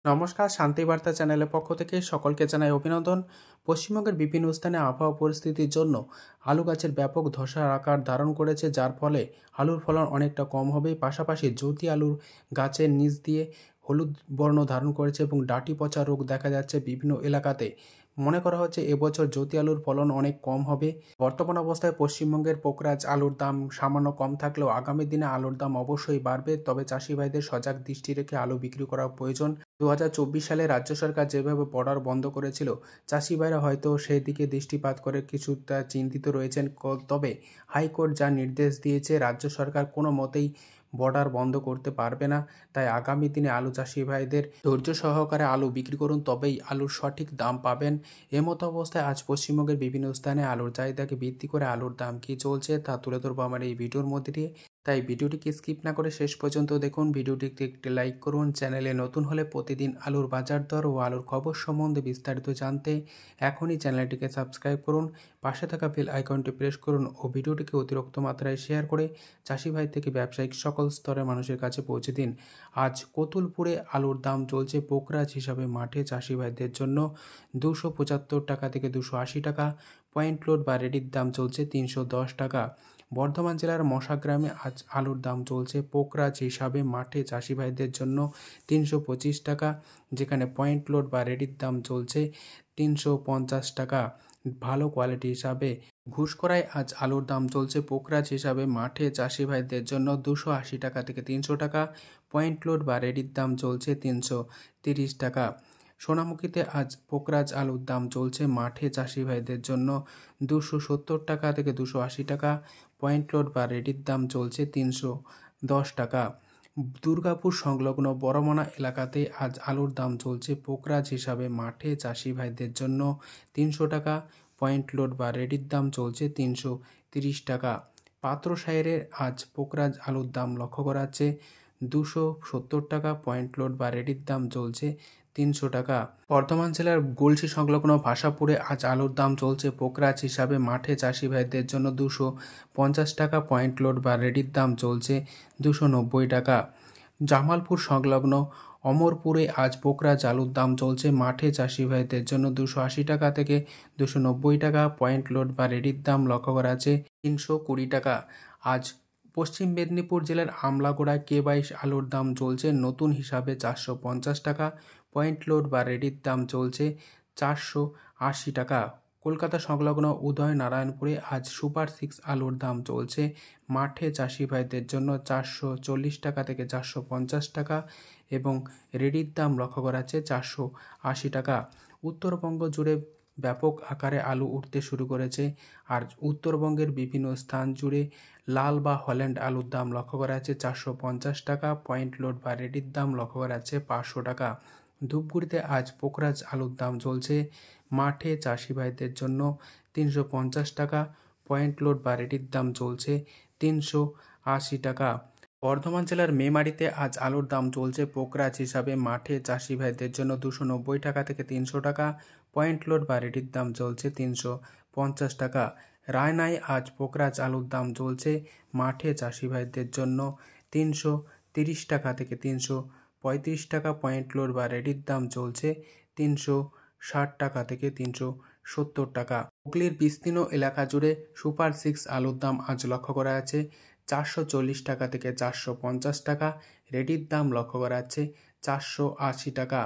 নমস্কার, শান্তিবার্তা চ্যানেলের পক্ষ থেকে সকলকে জানাই অভিনন্দন। পশ্চিমবঙ্গের বিভিন্ন স্থানে আবহাওয়া পরিস্থিতির জন্য আলু গাছের ব্যাপক ধসের আকার ধারণ করেছে, যার ফলে আলুর ফলন অনেকটা কম হবে। পাশাপাশি জ্যোতি আলুর গাছের নিচ দিয়ে হলুদ বর্ণ ধারণ করেছে এবং ডাঁটি পচা রোগ দেখা যাচ্ছে বিভিন্ন এলাকাতে। মনে করা হচ্ছে এবছর জ্যোতি আলুর ফলন অনেক কম হবে। বর্তমান অবস্থায় পশ্চিমবঙ্গের পোকরাজ আলুর দাম সামান্য কম থাকলেও আগামী দিনে আলুর দাম অবশ্যই বাড়বে। তবে চাষি ভাইদের সজাগ দৃষ্টি রেখে আলু বিক্রি করা প্রয়োজন। 2024 সালে রাজ্য সরকার যেভাবে বর্ডার বন্ধ করেছিল, চাষি ভাইরা হয়তো সেই দিকে দৃষ্টিপাত করে কিছুটা চিন্তিত রয়েছেন। তবে হাইকোর্ট যা নির্দেশ দিয়েছে, রাজ্য সরকার কোনো মতেই বর্ডার বন্ধ করতে পারবে না। তাই আগামী দিনে আলু চাষি ভাইদের ধৈর্য সহকারে আলু বিক্রি করুন, তবেই আলুর সঠিক দাম পাবেন। এমতো অবস্থায় আজ পশ্চিমবঙ্গের বিভিন্ন স্থানে আলুর চাহিদাকে ভিত্তি করে আলুর দাম কী চলছে তা তুলে ধরবো আমার এই ভিডিওর মধ্যে দিয়ে। তাই ভিডিওটিকে স্কিপ না করে শেষ পর্যন্ত দেখুন। ভিডিওটিতে একটি লাইক করুন। চ্যানেলে নতুন হলে প্রতিদিন আলুর বাজার দর ও আলুর খবর সম্বন্ধে বিস্তারিত জানতে এখনই চ্যানেলটিকে সাবস্ক্রাইব করুন, পাশে থাকা বেল আইকনটি প্রেস করুন ও ভিডিওটিকে অতিরিক্ত মাত্রায় শেয়ার করে চাষি ভাই থেকে ব্যবসায়িক সকল স্তরের মানুষের কাছে পৌঁছে দিন। আজ কতুলপুরে আলুর দাম চলছে পোকরাজ হিসাবে মাঠে চাষি ভাইদের জন্য 275 টাকা থেকে 280 টাকা। পয়েন্ট লোড বা রেডির দাম চলছে 310 টাকা। বর্ধমান জেলার মশাগ্রামে আজ আলুর দাম চলছে পোকরাজ হিসাবে মাঠে চাষি ভাইদের জন্য 325 টাকা, যেখানে পয়েন্ট লোড বা রেডির দাম চলছে 350 টাকা। ভালো কোয়ালিটি হিসাবে ঘুষকরায় আজ আলুর দাম চলছে পোকরাজ হিসাবে মাঠে চাষি ভাইদের জন্য 280 টাকা থেকে 300 টাকা। পয়েন্ট লোড বা রেডির দাম চলছে 330 টাকা। সোনামুখীতে আজ পোকরাজ আলুর দাম চলছে মাঠে চাষি ভাইদের জন্য 270 টাকা থেকে 280 টাকা। পয়েন্ট লোড বা রেডির দাম চলছে 310 টাকা। দুর্গাপুর সংলগ্ন বড়মনা এলাকাতে আজ আলুর দাম চলছে পোকরাজ হিসাবে মাঠে চাষি ভাইদের জন্য 300 টাকা। পয়েন্ট লোড বা রেডির দাম চলছে 330 টাকা। পাত্রসাহেরে আজ পোকরাজ আলুর দাম লক্ষ্য করা যাচ্ছে 270 টাকা। পয়েন্ট লোড বা রেডির দাম চলছে 300 টাকা। বর্ধমান জেলার গলসি সংলগ্ন ভাষাপুরে আজ আলুর দাম চলছে পোকরাজ হিসাবে মাঠে চাষি ভাইদের জন্য 250 টাকা। পয়েন্ট লোড বা রেডির দাম চলছে 290 টাকা। জামালপুর সংলগ্ন অমরপুরে আজ পোকরাজ আলুর দাম চলছে মাঠে চাষি ভাইদের জন্য 280 টাকা থেকে 290 টাকা। পয়েন্ট লোড বা রেডির দাম লক্ষ্য করা আছে 320 টাকা। আজ পশ্চিম মেদিনীপুর জেলার আমলাগোড়ায় K22 আলুর দাম চলছে নতুন হিসাবে 450 টাকা। পয়েন্ট লোড বা রেডির দাম চলছে 480 টাকা। কলকাতা সংলগ্ন উদয়নারায়ণপুরে আজ সুপার 6 আলুর দাম চলছে মাঠে চাষি ভাইদের জন্য 440 টাকা থেকে 450 টাকা এবং রেডির দাম লক্ষ্য করা যাচ্ছে 480 টাকা। উত্তরবঙ্গ জুড়ে ব্যাপক আকারে আলু উঠতে শুরু করেছে, আর উত্তরবঙ্গের বিভিন্ন স্থান জুড়ে লাল বা হল্যান্ড আলুর দাম লক্ষ্য করা যাচ্ছে 450 টাকা। পয়েন্ট লোড বা রেডির দাম লক্ষ্য করা যাচ্ছে 500 টাকা। ধূপগুড়িতে আজ পোকরাজ আলুর দাম চলছে মাঠে চাষি ভাইদের জন্য 350 টাকা। পয়েন্ট লোড বা রেডির দাম চলছে 380 টাকা। বর্ধমান জেলার মেমারিতে আজ আলুর দাম চলছে পোকরাজ হিসাবে মাঠে চাষি ভাইদের জন্য 290 টাকা থেকে 300 টাকা। পয়েন্ট লোড বা রেডির দাম চলছে 350 টাকা। রায়নায় আজ পোকরাজ আলুর দাম চলছে মাঠে চাষি ভাইদের জন্য 330 টাকা থেকে 335 টাকা। পয়েন্ট লোড বা রেডির দাম চলছে 360 টাকা থেকে 370 টাকা। হুগলির বিস্তীর্ণ এলাকা জুড়ে সুপার 6 আলুর দাম আজ লক্ষ্য করা যাচ্ছে 440 টাকা থেকে 450 টাকা। রেডির দাম লক্ষ্য করা যাচ্ছে 480 টাকা।